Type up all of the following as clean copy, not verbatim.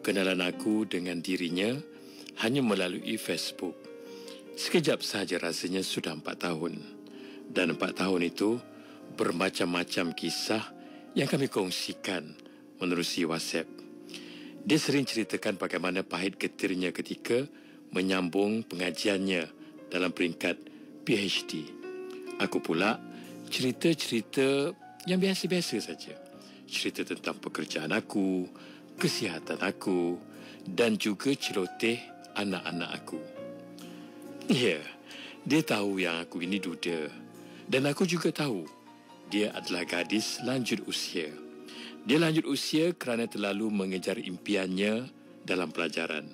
Perkenalan aku dengan dirinya hanya melalui Facebook. Sekejap sahaja rasanya sudah 4 tahun. Dan 4 tahun itu bermacam-macam kisah yang kami kongsikan menerusi WhatsApp. Dia sering ceritakan bagaimana pahit getirnya ketika menyambung pengajiannya dalam peringkat PhD. Aku pula cerita-cerita yang biasa-biasa saja. Cerita tentang pekerjaan aku, kesihatan aku dan juga celoteh anak-anak aku. Ya, dia tahu yang aku ini duda. Dan aku juga tahu dia adalah gadis lanjut usia. Dia lanjut usia kerana terlalu mengejar impiannya dalam pelajaran,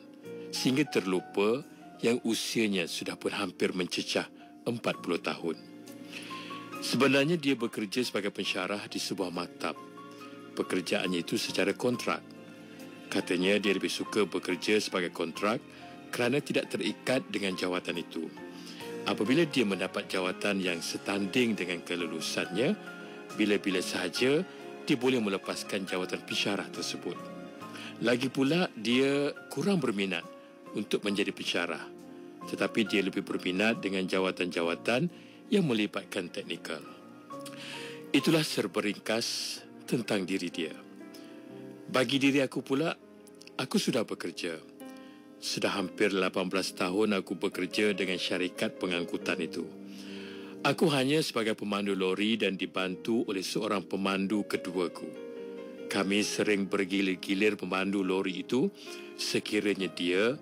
sehingga terlupa yang usianya sudah pun hampir mencecah 40 tahun. Sebenarnya dia bekerja sebagai pensyarah di sebuah maktab. Pekerjaannya itu secara kontrak. Katanya dia lebih suka bekerja sebagai kontrak kerana tidak terikat dengan jawatan itu. Apabila dia mendapat jawatan yang setanding dengan kelulusannya, bila-bila sahaja dia boleh melepaskan jawatan pensyarah tersebut. Lagi pula, dia kurang berminat untuk menjadi pensyarah, tetapi dia lebih berminat dengan jawatan-jawatan yang melibatkan teknikal. Itulah serba ringkas tentang diri dia. Bagi diri aku pula, aku sudah bekerja. Sudah hampir 18 tahun aku bekerja dengan syarikat pengangkutan itu. Aku hanya sebagai pemandu lori dan dibantu oleh seorang pemandu keduaku. Kami sering bergilir-gilir pemandu lori itu sekiranya dia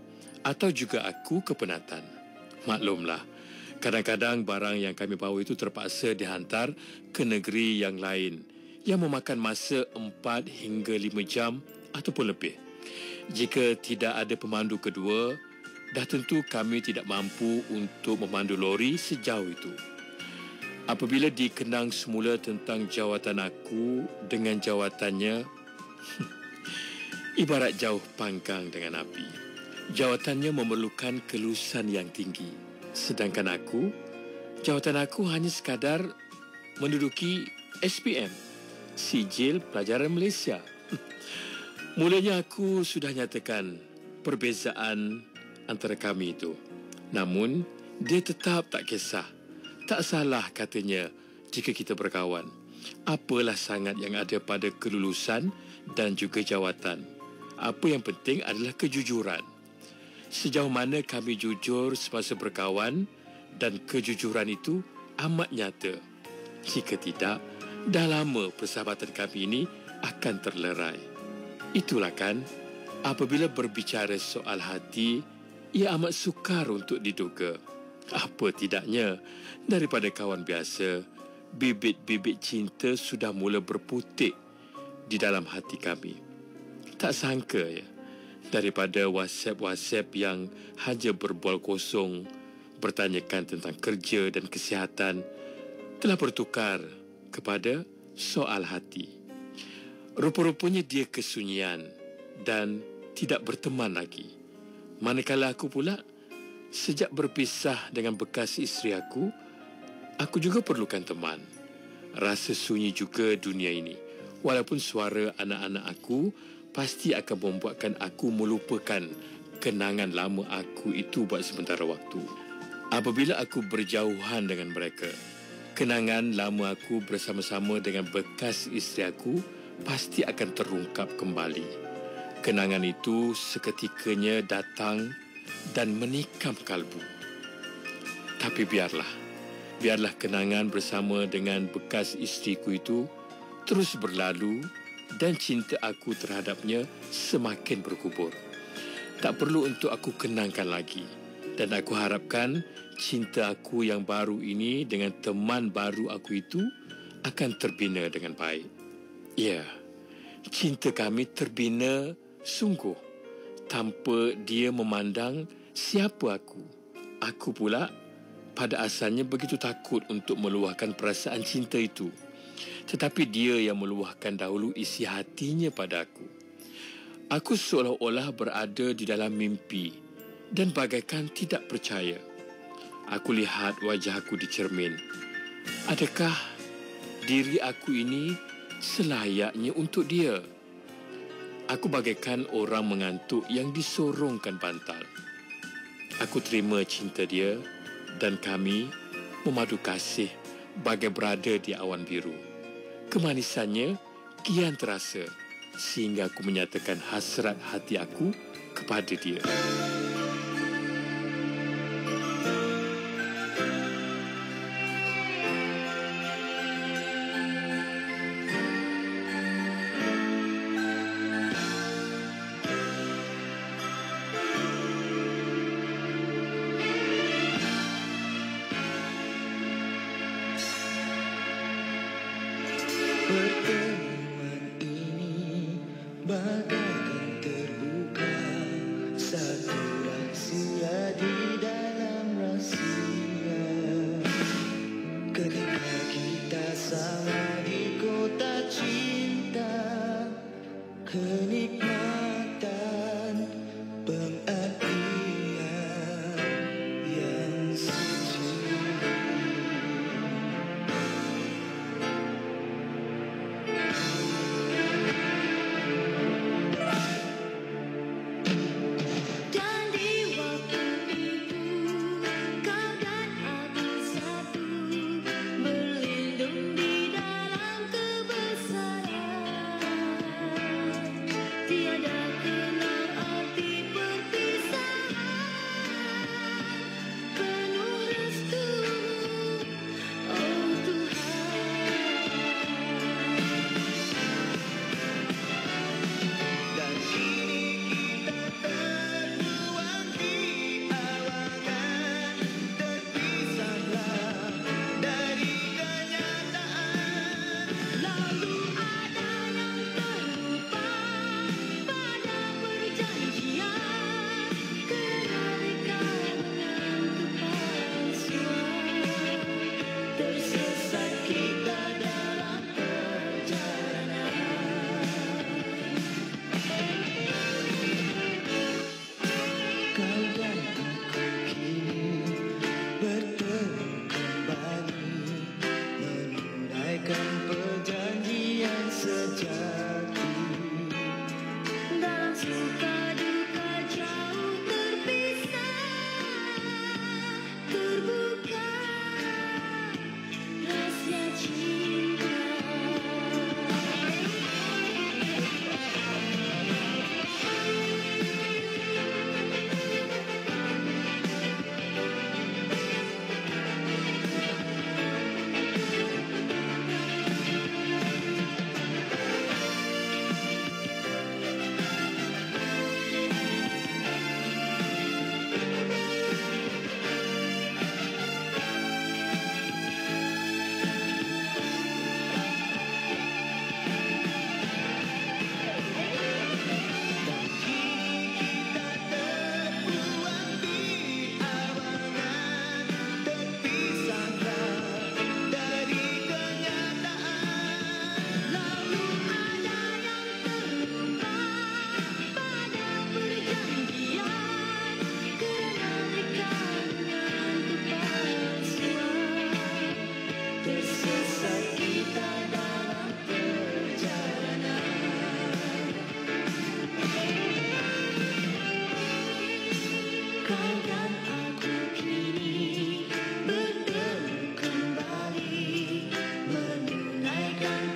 atau juga aku kepenatan. Maklumlah, kadang-kadang barang yang kami bawa itu terpaksa dihantar ke negeri yang lain yang memakan masa 4 hingga 5 jam ataupun lebih. Jika tidak ada pemandu kedua, dah tentu kami tidak mampu untuk memandu lori sejauh itu. Apabila dikenang semula tentang jawatan aku dengan jawatannya, ibarat jauh panggang dengan api. Jawatannya memerlukan kelulusan yang tinggi, sedangkan jawatan aku hanya sekadar menduduki SPM, Sijil Pelajaran Malaysia. Mulanya aku sudah nyatakan perbezaan antara kami itu. Namun, dia tetap tak kisah. Tak salah katanya jika kita berkawan. Apalah sangat yang ada pada kelulusan dan juga jawatan. Apa yang penting adalah kejujuran. Sejauh mana kami jujur semasa berkawan dan kejujuran itu amat nyata. Jika tidak, dah lama persahabatan kami ini akan terlerai. Itulah kan, apabila berbicara soal hati, ia amat sukar untuk diduga. Apa tidaknya, daripada kawan biasa, bibit-bibit cinta sudah mula berputik di dalam hati kami. Tak sangka ya, daripada WhatsApp yang hanya berbual kosong, bertanyakan tentang kerja dan kesihatan, telah bertukar kepada soal hati. Rupa-rupanya dia kesunyian dan tidak berteman lagi. Manakala aku pula, sejak berpisah dengan bekas isteri aku juga perlukan teman. Rasa sunyi juga dunia ini. Walaupun suara anak-anak aku pasti akan membuatkan aku melupakan kenangan lama aku itu buat sementara waktu. Apabila aku berjauhan dengan mereka, kenangan lama aku bersama-sama dengan bekas isteri aku pasti akan terungkap kembali. Kenangan itu seketikanya datang dan menikam kalbu. Tapi biarlah kenangan bersama dengan bekas isteriku itu terus berlalu dan cinta aku terhadapnya semakin berkubur. Tak perlu untuk aku kenangkan lagi. Dan aku harapkan cinta aku yang baru ini dengan teman baru aku itu akan terbina dengan baik. Ya, cinta kami terbina sungguh tanpa dia memandang siapa aku. Aku pula pada asalnya begitu takut untuk meluahkan perasaan cinta itu. Tetapi dia yang meluahkan dahulu isi hatinya pada aku. Aku seolah-olah berada di dalam mimpi dan bagaikan tidak percaya. Aku lihat wajah aku di cermin. Adakah diri aku ini selayaknya untuk dia? Aku bagaikan orang mengantuk yang disorongkan bantal. Aku terima cinta dia dan kami memadu kasih bagai berada di awan biru. Kemanisannya kian terasa sehingga aku menyatakan hasrat hati aku kepada dia. Pertemuan ini bagaikan terbuka satu rahsia di dalam rahsia. Ketika kita sama di kota cinta, kenikmatan pengabdian yang suci.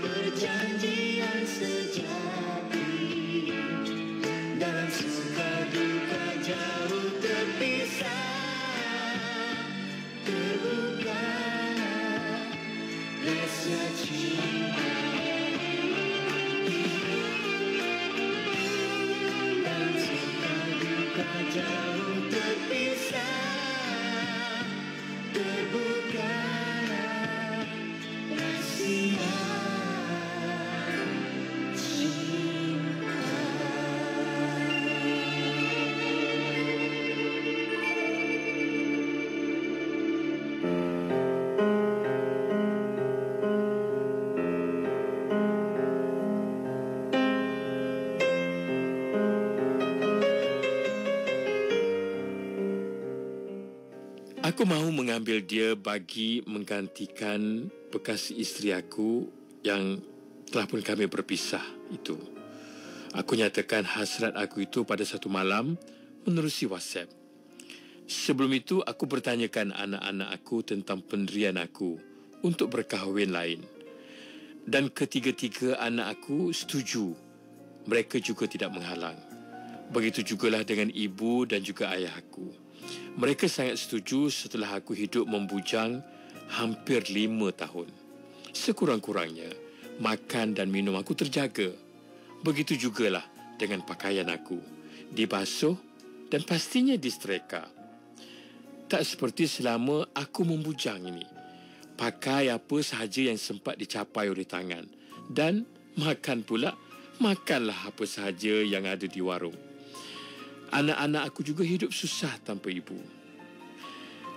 Perjanjian sejati dalam suka duka jauh terpisah, terbuka rahasia cinta. Jauh terpisah, terbuka rahasia cinta. Aku mahu mengambil dia bagi menggantikan bekas isteri aku yang telah pun kami berpisah itu. Aku nyatakan hasrat aku itu pada satu malam menerusi WhatsApp. Sebelum itu, aku bertanyakan anak-anak aku tentang pendirian aku untuk berkahwin lain. Dan ketiga-tiga anak aku setuju. Mereka juga tidak menghalang. Begitu jugalah dengan ibu dan juga ayah aku. Mereka sangat setuju setelah aku hidup membujang hampir 5 tahun. Sekurang-kurangnya, makan dan minum aku terjaga. Begitu jugalah dengan pakaian aku. Dibasuh dan pastinya disetrika. Tak seperti selama aku membujang ini. Pakai apa sahaja yang sempat dicapai oleh tangan. Dan makan pula, makanlah apa sahaja yang ada di warung. Anak-anak aku juga hidup susah tanpa ibu.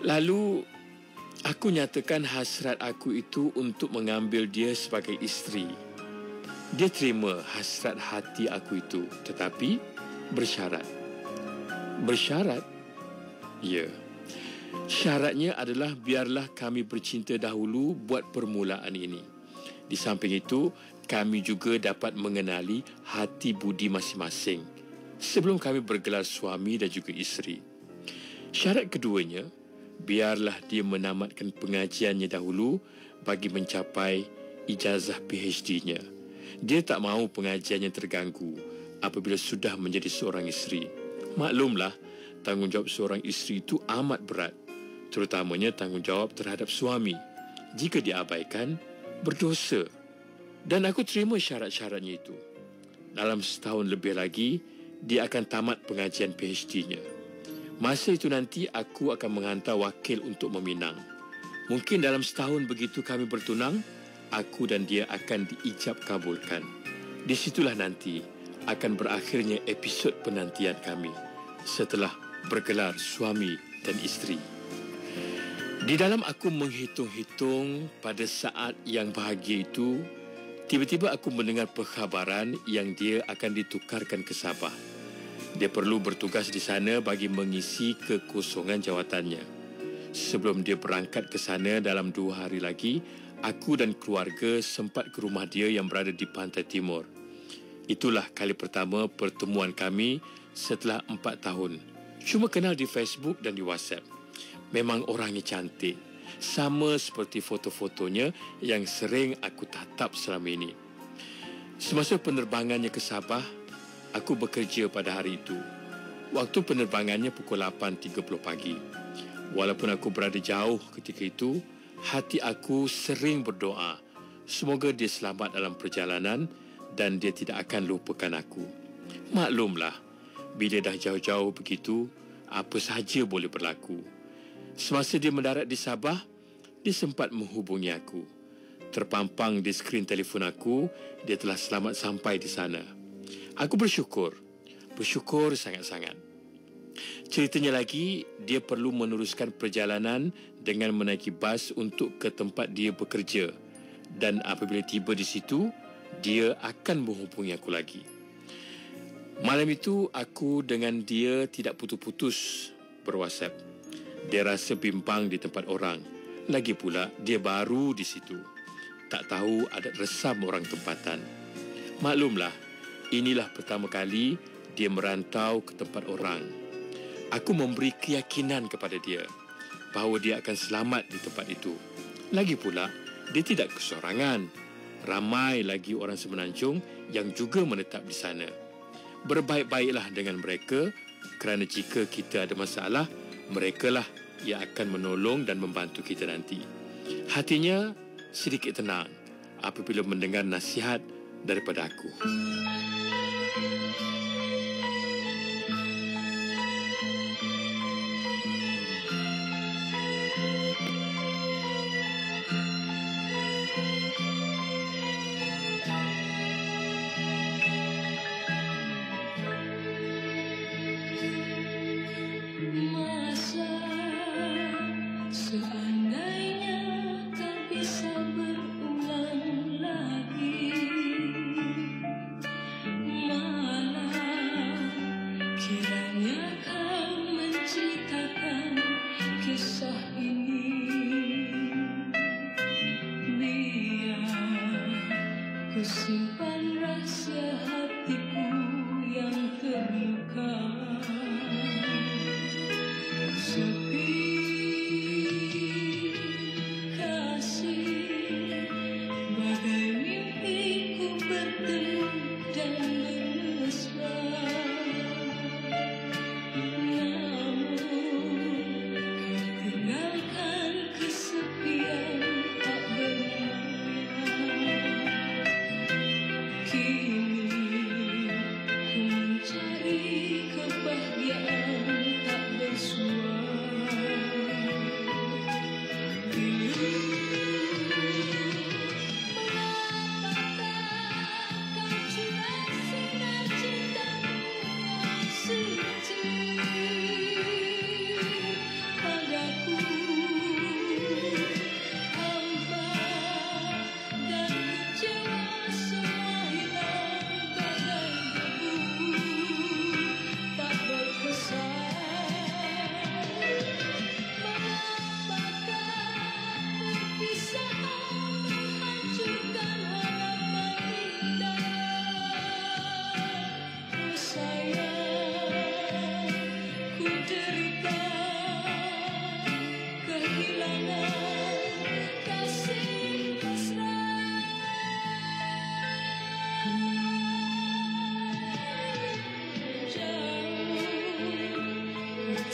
Lalu, aku nyatakan hasrat aku itu untuk mengambil dia sebagai isteri. Dia terima hasrat hati aku itu, tetapi bersyarat. Bersyarat? Ya. Syaratnya adalah biarlah kami bercinta dahulu buat permulaan ini. Di samping itu, kami juga dapat mengenali hati budi masing-masing sebelum kami bergelar suami dan juga isteri. Syarat keduanya, biarlah dia menamatkan pengajiannya dahulu bagi mencapai ijazah PhD-nya. Dia tak mahu pengajiannya terganggu apabila sudah menjadi seorang isteri. Maklumlah, tanggungjawab seorang isteri itu amat berat, terutamanya tanggungjawab terhadap suami. Jika diabaikan, berdosa. Dan aku terima syarat-syaratnya itu. Dalam setahun lebih lagi, dia akan tamat pengajian PhD-nya. Masa itu nanti aku akan menghantar wakil untuk meminang. Mungkin dalam setahun begitu kami bertunang, aku dan dia akan diijab kabulkan. Di situlah nanti akan berakhirnya episod penantian kami setelah bergelar suami dan isteri. Di dalam aku menghitung-hitung pada saat yang bahagia itu, tiba-tiba aku mendengar perkhabaran yang dia akan ditukarkan ke Sabah. Dia perlu bertugas di sana bagi mengisi kekosongan jawatannya. Sebelum dia berangkat ke sana dalam 2 hari lagi, aku dan keluarga sempat ke rumah dia yang berada di pantai timur. Itulah kali pertama pertemuan kami setelah 4 tahun. Cuma kenal di Facebook dan di WhatsApp. Memang orangnya cantik. Sama seperti foto-fotonya yang sering aku tatap selama ini. Semasa penerbangannya ke Sabah, aku bekerja pada hari itu. Waktu penerbangannya pukul 8.30 pagi. Walaupun aku berada jauh ketika itu, hati aku sering berdoa. Semoga dia selamat dalam perjalanan dan dia tidak akan lupakan aku. Maklumlah, bila dah jauh-jauh begitu, apa sahaja boleh berlaku. Semasa dia mendarat di Sabah, dia sempat menghubungi aku. Terpampang di skrin telefon aku, dia telah selamat sampai di sana. Aku bersyukur sangat-sangat. Ceritanya lagi, dia perlu meneruskan perjalanan dengan menaiki bas untuk ke tempat dia bekerja. Dan apabila tiba di situ, dia akan menghubungi aku lagi. Malam itu, aku dengan dia tidak putus-putus berWhatsApp. Dia rasa bimbang di tempat orang. Lagi pula, dia baru di situ. Tak tahu adat resam orang tempatan. Maklumlah, inilah pertama kali dia merantau ke tempat orang. Aku memberi keyakinan kepada dia bahawa dia akan selamat di tempat itu. Lagi pula, dia tidak kesorangan. Ramai lagi orang semenanjung yang juga menetap di sana. Berbaik-baiklah dengan mereka kerana jika kita ada masalah, merekalah yang akan menolong dan membantu kita nanti. Hatinya sedikit tenang apabila mendengar nasihat daripada aku. Masa seandainya tak bisa berulang lagi, malah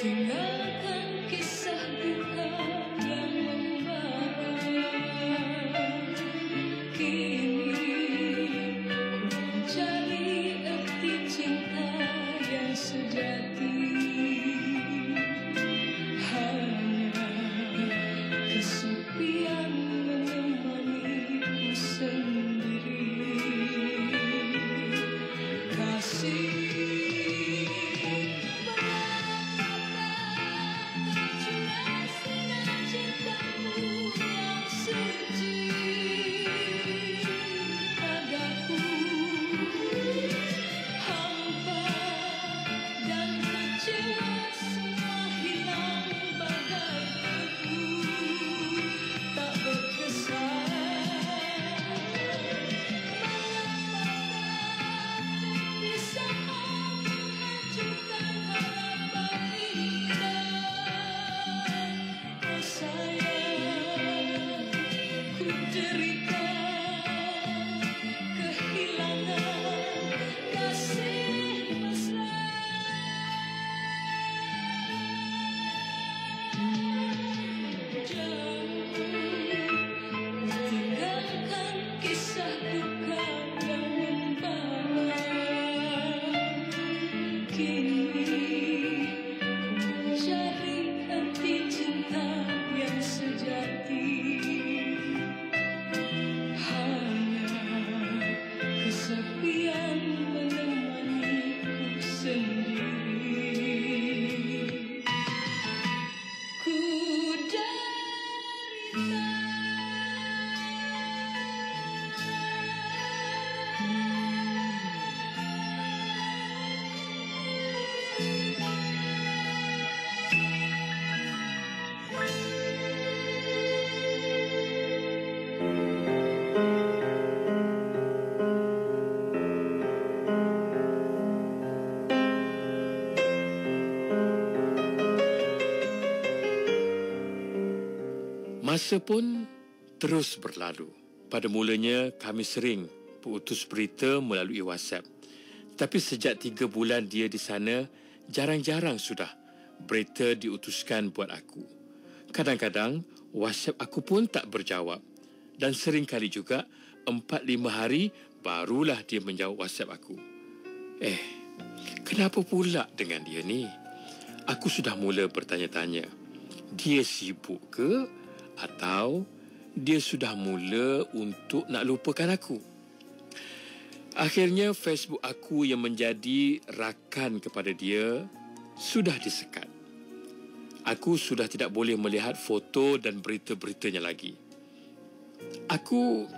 tinggalkan kisah duka yang membara. Kini ku mencari arti cinta yang sejati. Hanya kesepian menemaniku sendiri. Kasih Masa pun terus berlalu. Pada mulanya kami sering berutus berita melalui WhatsApp. Tapi sejak 3 bulan dia di sana, jarang-jarang sudah berita diutuskan buat aku. Kadang-kadang WhatsApp aku pun tak berjawab. Dan sering kali juga 4-5 hari barulah dia menjawab WhatsApp aku. Kenapa pula dengan dia ni? Aku sudah mula bertanya-tanya. Dia sibuk ke? Atau dia sudah mula untuk nak lupakan aku? Akhirnya Facebook aku yang menjadi rakan kepada dia sudah disekat. Aku sudah tidak boleh melihat foto dan berita-beritanya lagi. Aku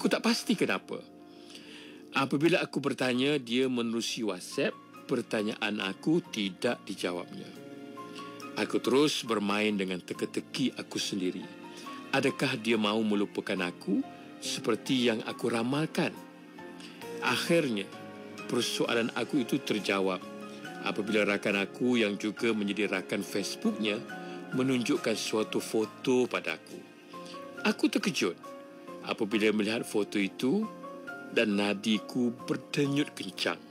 tak pasti kenapa. Apabila aku bertanya, dia menerusi WhatsApp, pertanyaan aku tidak dijawabnya. Aku terus bermain dengan teka-teki aku sendiri. Adakah dia mahu melupakan aku seperti yang aku ramalkan? Akhirnya, persoalan aku itu terjawab apabila rakan aku yang juga menjadi rakan Facebooknya menunjukkan suatu foto padaku. Aku terkejut apabila melihat foto itu dan nadiku berdenyut kencang.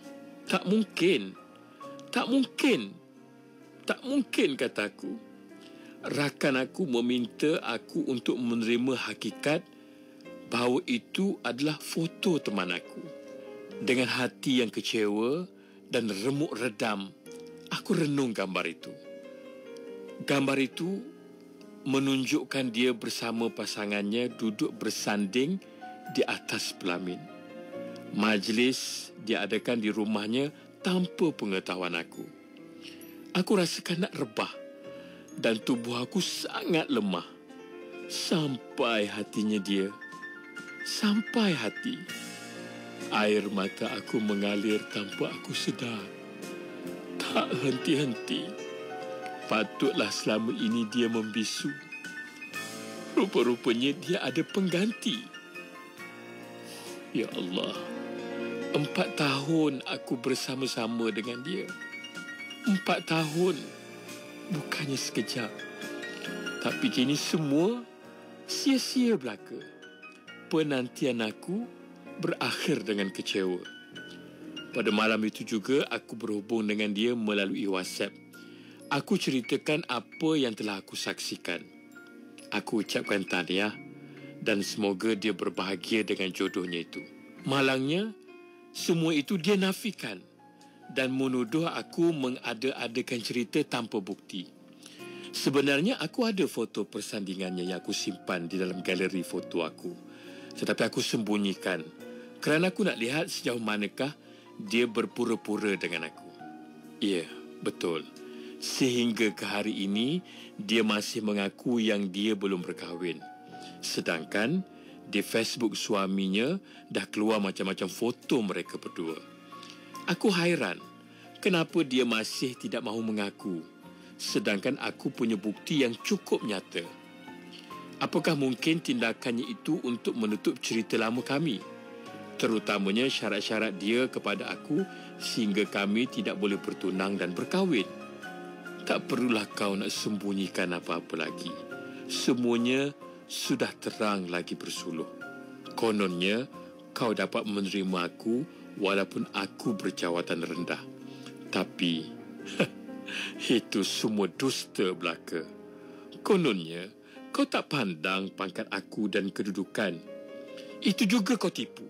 Tak mungkin, kataku. Rakan aku meminta aku untuk menerima hakikat bahawa itu adalah foto teman aku. Dengan hati yang kecewa dan remuk redam, aku renung gambar itu. Gambar itu menunjukkan dia bersama pasangannya duduk bersanding di atas pelamin. Majlis diadakan di rumahnya tanpa pengetahuan aku. Aku rasakan nak rebah dan tubuh aku sangat lemah. Sampai hatinya dia. Sampai hati. Air mata aku mengalir tanpa aku sedar. Tak henti-henti. Patutlah selama ini dia membisu. Rupa-rupanya dia ada pengganti. Ya Allah. 4 tahun aku bersama-sama dengan dia. 4 tahun. Bukannya sekejap. Tapi kini semua sia-sia belaka. Penantian aku berakhir dengan kecewa. Pada malam itu juga aku berhubung dengan dia melalui WhatsApp. Aku ceritakan apa yang telah aku saksikan. Aku ucapkan tahniah dan semoga dia berbahagia dengan jodohnya itu. Malangnya, semua itu dia nafikan dan menuduh aku mengada-adakan cerita tanpa bukti. Sebenarnya aku ada foto persandingannya yang aku simpan di dalam galeri foto aku. Tetapi aku sembunyikan kerana aku nak lihat sejauh manakah dia berpura-pura dengan aku. Ya, betul. Sehingga ke hari ini, dia masih mengaku yang dia belum berkahwin. Sedangkan di Facebook suaminya dah keluar macam-macam foto mereka berdua. Aku hairan kenapa dia masih tidak mahu mengaku, sedangkan aku punya bukti yang cukup nyata. Apakah mungkin tindakannya itu untuk menutup cerita lama kami? Terutamanya syarat-syarat dia kepada aku sehingga kami tidak boleh bertunang dan berkahwin. Tak perlulah kau nak sembunyikan apa-apa lagi. Semuanya sudah terang lagi bersuluh. Kononnya kau dapat menerima aku walaupun aku berjawatan rendah. Tapi itu semua dusta belaka. Kononnya kau tak pandang pangkat aku dan kedudukan. Itu juga kau tipu.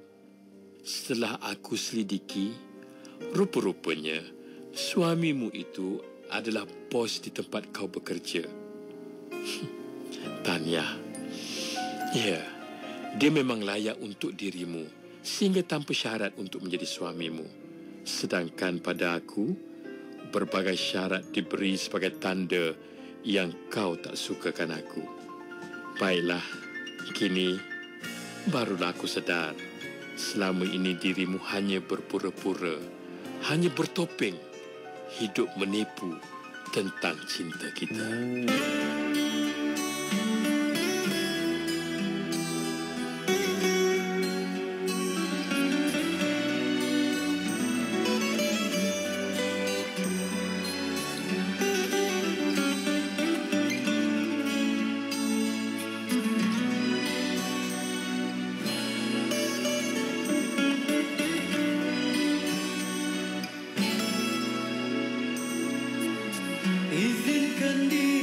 Setelah aku selidiki, rupa-rupanya suamimu itu adalah bos di tempat kau bekerja. Tahniah. Ya, dia memang layak untuk dirimu sehingga tanpa syarat untuk menjadi suamimu. Sedangkan pada aku, berbagai syarat diberi sebagai tanda yang kau tak sukakan aku. Baiklah, kini barulah aku sedar selama ini dirimu hanya berpura-pura, hanya bertopeng, hidup menipu tentang cinta kita. Izinkan dia